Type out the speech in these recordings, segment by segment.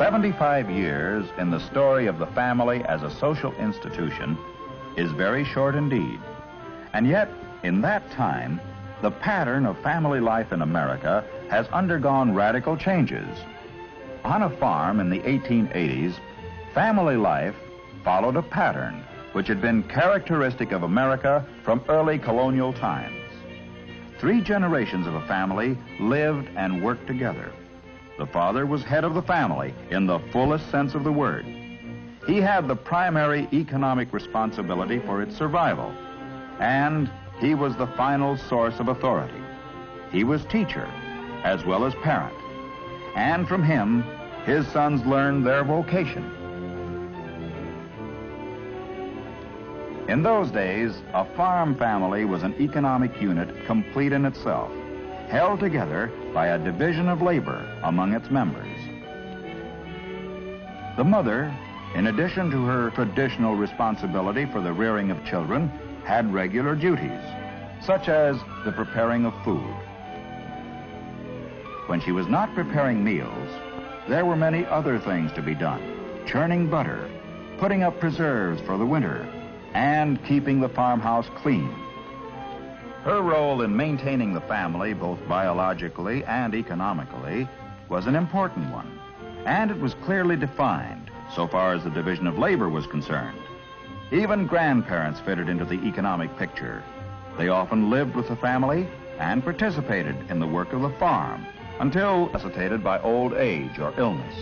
75 years in the story of the family as a social institution is very short indeed. And yet, in that time, the pattern of family life in America has undergone radical changes. On a farm in the 1880s, family life followed a pattern which had been characteristic of America from early colonial times. 3 generations of a family lived and worked together. The father was head of the family in the fullest sense of the word. He had the primary economic responsibility for its survival, and he was the final source of authority. He was teacher as well as parent, and from him, his sons learned their vocation. In those days, a farm family was an economic unit complete in itself, held together by a division of labor among its members. The mother, in addition to her traditional responsibility for the rearing of children, had regular duties, such as the preparing of food. When she was not preparing meals, there were many other things to be done: churning butter, putting up preserves for the winter, and keeping the farmhouse clean. Her role in maintaining the family, both biologically and economically, was an important one, and it was clearly defined so far as the division of labor was concerned. Even grandparents fitted into the economic picture. They often lived with the family and participated in the work of the farm until necessitated by old age or illness.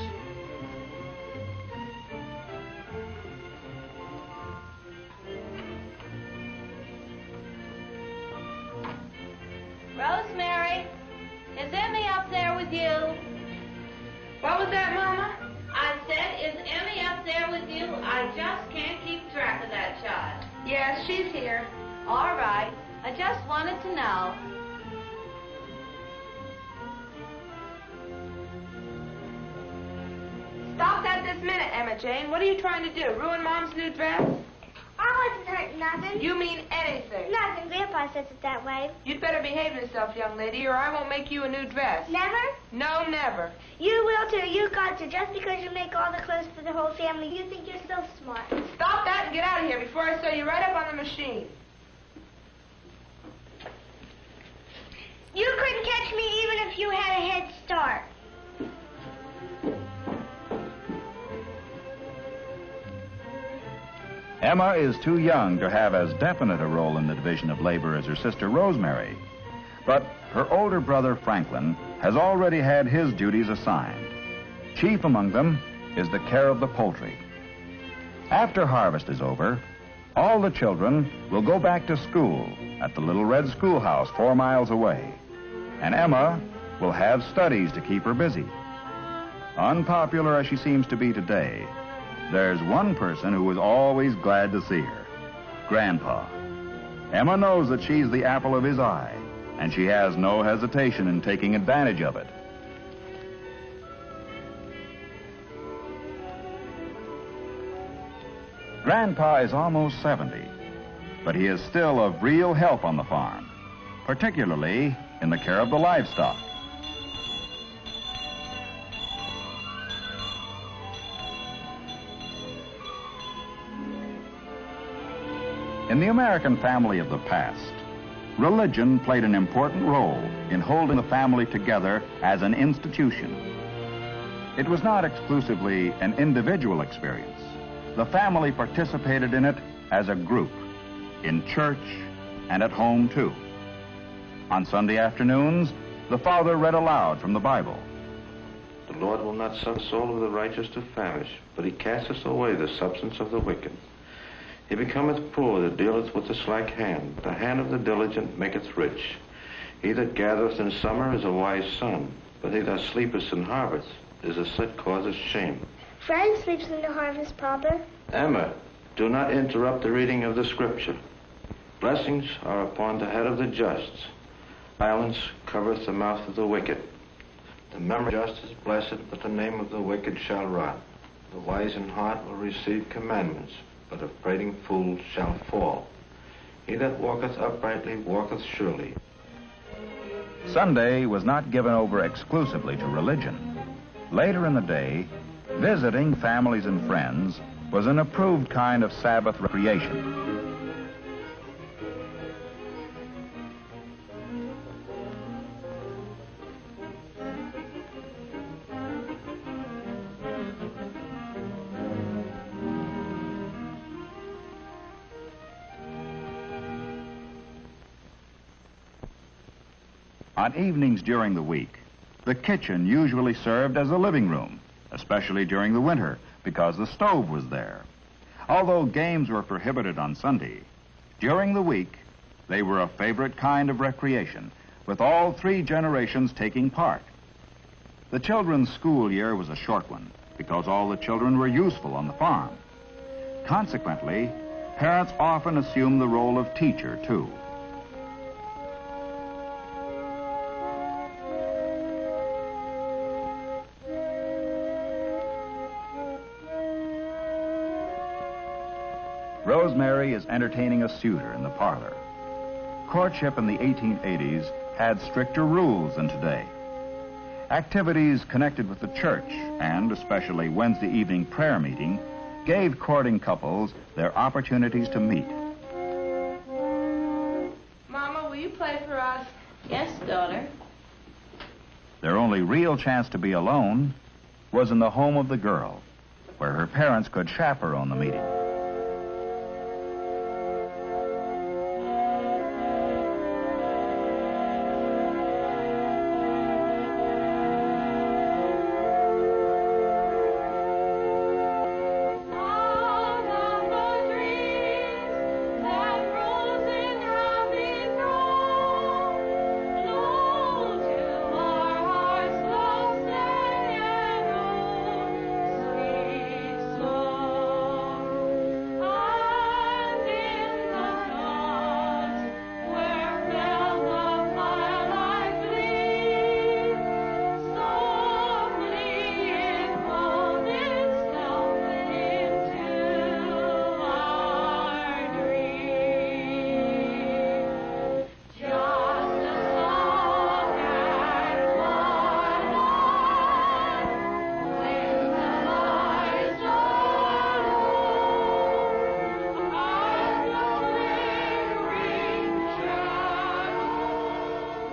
Rosemary, is Emmy up there with you? What was that, Mama? I said, is Emmy up there with you? I just can't keep track of that child. Yes, she's here. All right. I just wanted to know. Stop that this minute, Emma Jane. What are you trying to do? Ruin Mom's new dress? I wasn't hurting nothing. You mean anything. Nothing. Grandpa says it that way. You'd better behave yourself, young lady, or I won't make you a new dress. Never? No, never. You will too. You got to. Just because you make all the clothes for the whole family, you think you're so smart. Stop that and get out of here before I sew you right up on the machine. You couldn't catch me even if you had a head start. Emma is too young to have as definite a role in the division of labor as her sister Rosemary, but her older brother Franklin has already had his duties assigned. Chief among them is the care of the poultry. After harvest is over, all the children will go back to school at the Little Red Schoolhouse 4 miles away, and Emma will have studies to keep her busy. Unpopular as she seems to be today, there's one person who is always glad to see her: Grandpa. Emma knows that she's the apple of his eye, and she has no hesitation in taking advantage of it. Grandpa is almost 70, but he is still of real help on the farm, particularly in the care of the livestock. In the American family of the past, religion played an important role in holding the family together as an institution. It was not exclusively an individual experience. The family participated in it as a group, in church and at home too. On Sunday afternoons, the father read aloud from the Bible. The Lord will not suffer the soul of the righteous to famish, but he casteth away the substance of the wicked. He becometh poor that dealeth with the slack hand. The hand of the diligent maketh rich. He that gathereth in summer is a wise son, but he that sleepeth in harvest is a that causeth shame. Fred sleeps in the harvest, Papa. Emma, do not interrupt the reading of the scripture. Blessings are upon the head of the just. Silence covereth the mouth of the wicked. The memory of the just is blessed, but the name of the wicked shall rot. The wise in heart will receive commandments, but a prating fool shall fall. He that walketh uprightly walketh surely. Sunday was not given over exclusively to religion. Later in the day, Visiting families and friends was an approved kind of Sabbath recreation. On evenings during the week, the kitchen usually served as a living room, especially during the winter, because the stove was there. Although games were prohibited on Sunday, during the week, they were a favorite kind of recreation, with all three generations taking part. The children's school year was a short one, because all the children were useful on the farm. Consequently, parents often assumed the role of teacher, too. Rosemary is entertaining a suitor in the parlor. Courtship in the 1880s had stricter rules than today. Activities connected with the church, and especially Wednesday evening prayer meeting, gave courting couples their opportunities to meet. Mama, will you play for us? Yes, daughter. Their only real chance to be alone was in the home of the girl, where her parents could chaperone the meeting.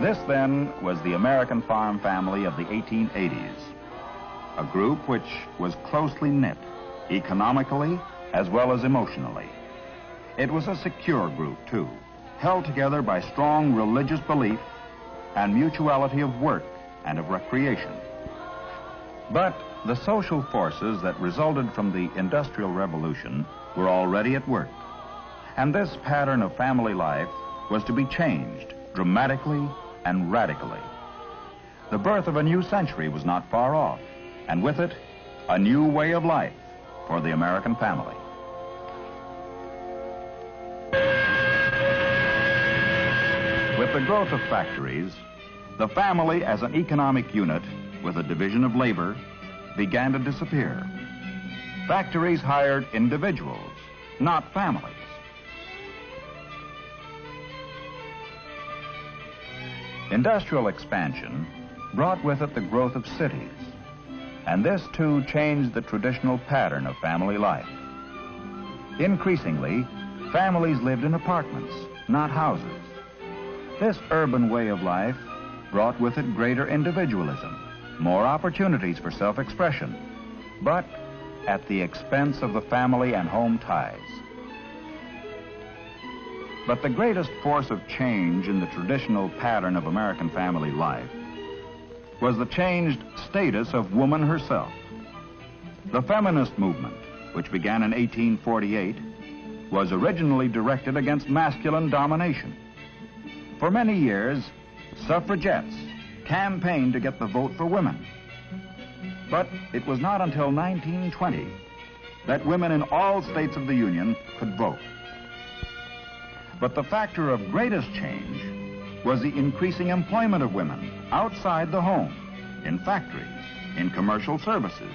This, then, was the American farm family of the 1880s, a group which was closely knit, economically as well as emotionally. It was a secure group, too, held together by strong religious belief and mutuality of work and of recreation. But the social forces that resulted from the Industrial Revolution were already at work, and this pattern of family life was to be changed dramatically and radically. The birth of a new century was not far off, and with it, a new way of life for the American family. With the growth of factories, the family as an economic unit with a division of labor began to disappear. Factories hired individuals, not families. Industrial expansion brought with it the growth of cities, and this too changed the traditional pattern of family life. Increasingly, families lived in apartments, not houses. This urban way of life brought with it greater individualism, more opportunities for self-expression, but at the expense of the family and home ties. But the greatest force of change in the traditional pattern of American family life was the changed status of woman herself. The feminist movement, which began in 1848, was originally directed against masculine domination. For many years, suffragettes campaigned to get the vote for women. But it was not until 1920 that women in all states of the Union could vote. But the factor of greatest change was the increasing employment of women outside the home, in factories, in commercial services,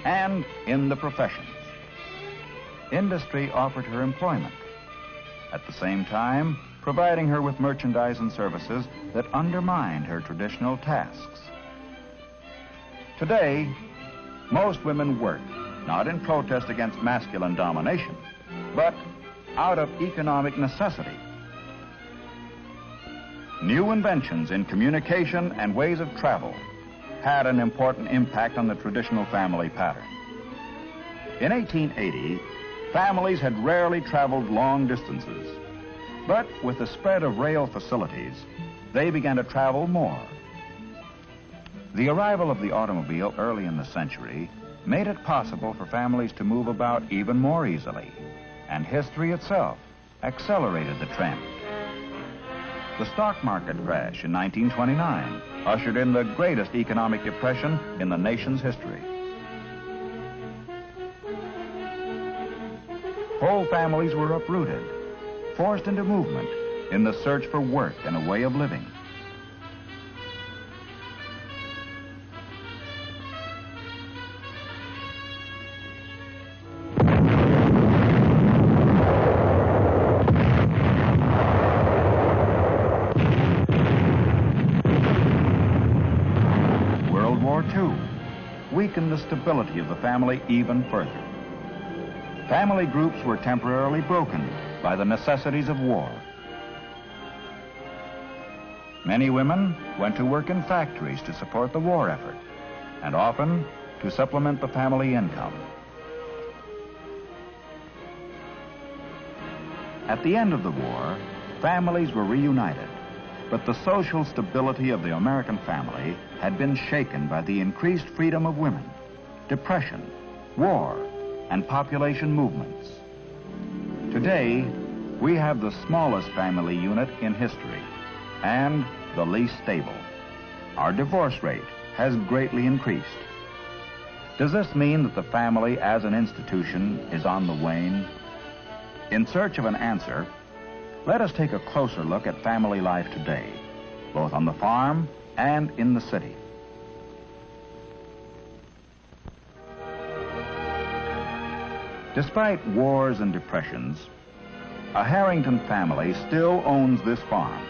and in the professions. Industry offered her employment, at the same time providing her with merchandise and services that undermined her traditional tasks. Today, Most women work, not in protest against masculine domination, but out of economic necessity. New inventions in communication and ways of travel had an important impact on the traditional family pattern. In 1880, families had rarely traveled long distances, but with the spread of rail facilities, they began to travel more. The arrival of the automobile early in the century made it possible for families to move about even more easily, and history itself accelerated the trend. The stock market crash in 1929 ushered in the greatest economic depression in the nation's history. Whole families were uprooted, forced into movement in the search for work and a way of living. World War II weakened the stability of the family even further. Family groups were temporarily broken by the necessities of war. Many women went to work in factories to support the war effort, and often to supplement the family income. At the end of the war, families were reunited, but the social stability of the American family had been shaken by the increased freedom of women, depression, war, and population movements. Today, we have the smallest family unit in history and the least stable. Our divorce rate has greatly increased. Does this mean that the family as an institution is on the wane? In search of an answer, let us take a closer look at family life today, both on the farm and in the city. Despite wars and depressions, a Harrington family still owns this farm.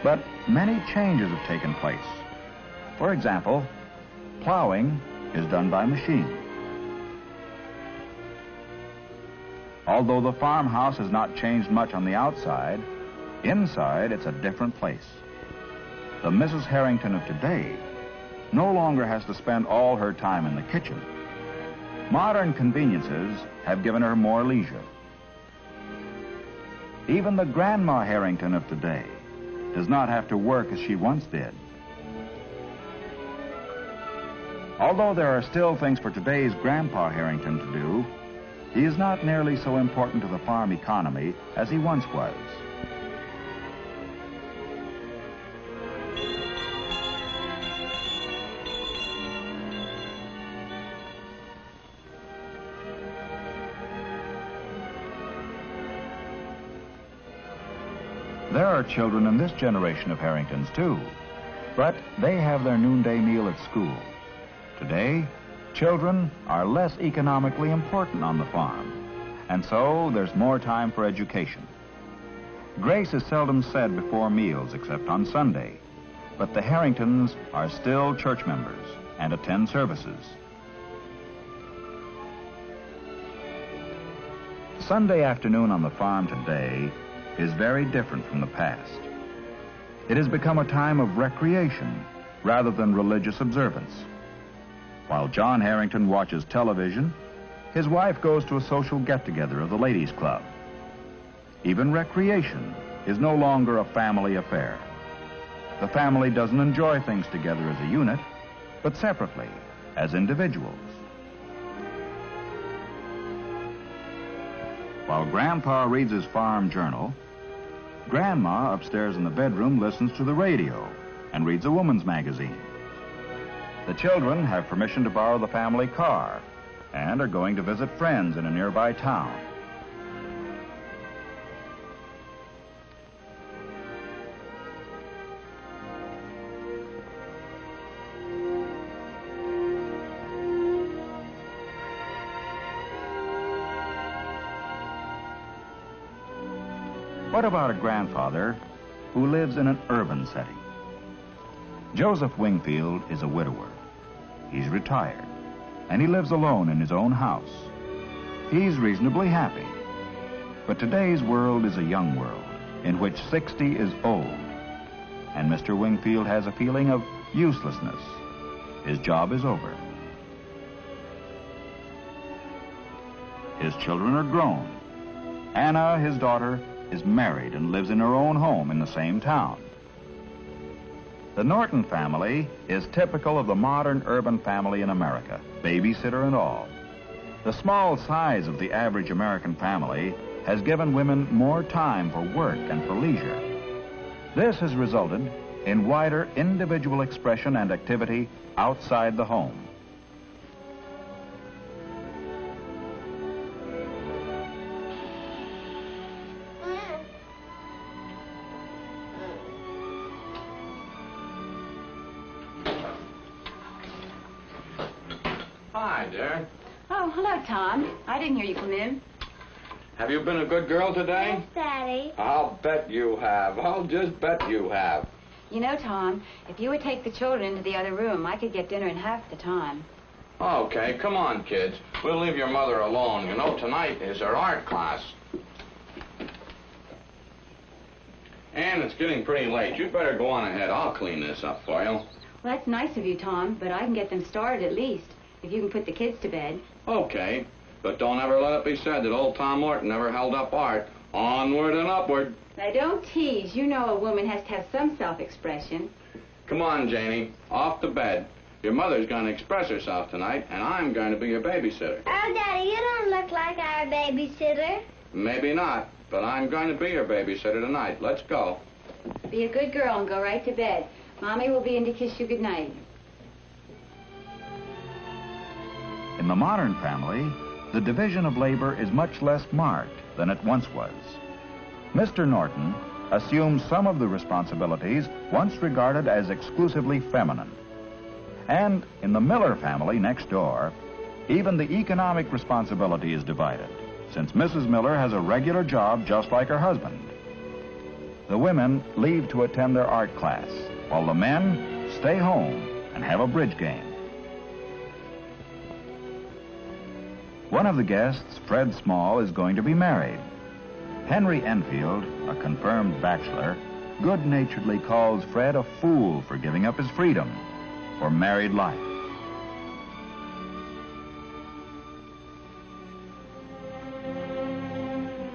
But many changes have taken place. For example, plowing is done by machine. Although the farmhouse has not changed much on the outside, inside it's a different place. The Mrs. Harrington of today no longer has to spend all her time in the kitchen. Modern conveniences have given her more leisure. Even the Grandma Harrington of today does not have to work as she once did. Although there are still things for today's Grandpa Harrington to do, he is not nearly so important to the farm economy as he once was. There are children in this generation of Harringtons, too, but they have their noonday meal at school. Today, children are less economically important on the farm, and so there's more time for education. Grace is seldom said before meals except on Sunday, but the Harringtons are still church members and attend services. Sunday afternoon on the farm today is very different from the past. It has become a time of recreation rather than religious observance. While John Harrington watches television, his wife goes to a social get-together of the ladies' club. Even recreation is no longer a family affair. The family doesn't enjoy things together as a unit, but separately, as individuals. While Grandpa reads his farm journal, Grandma upstairs in the bedroom listens to the radio and reads a woman's magazine. The children have permission to borrow the family car and are going to visit friends in a nearby town. What about a grandfather who lives in an urban setting? Joseph Wingfield is a widower. He's retired, and he lives alone in his own house. He's reasonably happy. But today's world is a young world in which 60 is old, and Mr. Wingfield has a feeling of uselessness. His job is over. His children are grown. Anna, his daughter, is married and lives in her own home in the same town. The Norton family is typical of the modern urban family in America, babysitter and all. The small size of the average American family has given women more time for work and for leisure. This has resulted in wider individual expression and activity outside the home. Hi, dear. Oh, hello, Tom. I didn't hear you come in. Have you been a good girl today? Yes, Daddy. I'll bet you have. I'll just bet you have. You know, Tom, if you would take the children into the other room, I could get dinner in half the time. Okay, come on, kids. We'll leave your mother alone. You know, tonight is her art class. And it's getting pretty late. You'd better go on ahead. I'll clean this up for you. Well, that's nice of you, Tom, but I can get them started at least, if you can put the kids to bed. Okay, but don't ever let it be said that old Tom Morton never held up art. Onward and upward. Now, don't tease. You know a woman has to have some self-expression. Come on, Janie. Off to bed. Your mother's going to express herself tonight, and I'm going to be your babysitter. Oh, Daddy, you don't look like our babysitter. Maybe not, but I'm going to be your babysitter tonight. Let's go. Be a good girl and go right to bed. Mommy will be in to kiss you goodnight. In the modern family, the division of labor is much less marked than it once was. Mr. Norton assumes some of the responsibilities once regarded as exclusively feminine. And in the Miller family next door, even the economic responsibility is divided, since Mrs. Miller has a regular job just like her husband. The women leave to attend their art class, while the men stay home and have a bridge game. One of the guests, Fred Small, is going to be married. Henry Enfield, a confirmed bachelor, good-naturedly calls Fred a fool for giving up his freedom for married life.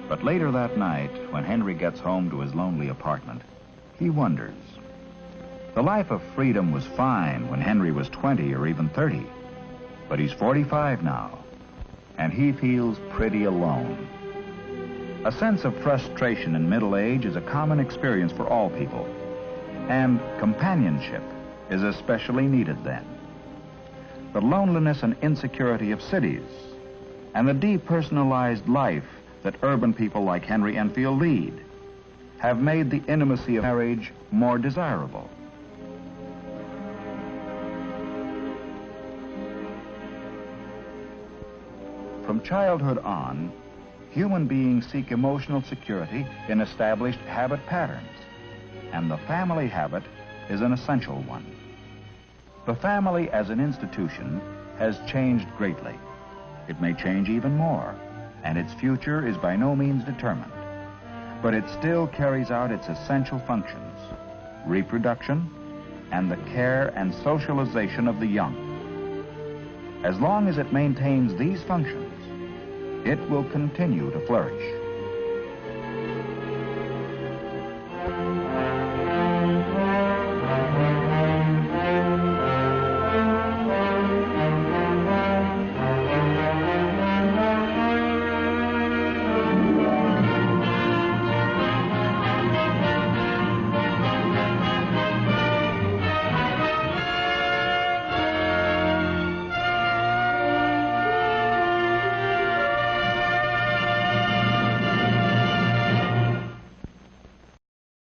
But later that night, when Henry gets home to his lonely apartment, he wonders. The life of freedom was fine when Henry was 20 or even 30, but he's 45 now, and he feels pretty alone. A sense of frustration in middle age is a common experience for all people, and companionship is especially needed then. The loneliness and insecurity of cities, and the depersonalized life that urban people like Henry Enfield lead, have made the intimacy of marriage more desirable. From childhood on, human beings seek emotional security in established habit patterns, and the family habit is an essential one. The family as an institution has changed greatly. It may change even more, and its future is by no means determined. But it still carries out its essential functions: reproduction and the care and socialization of the young. As long as it maintains these functions, it will continue to flourish.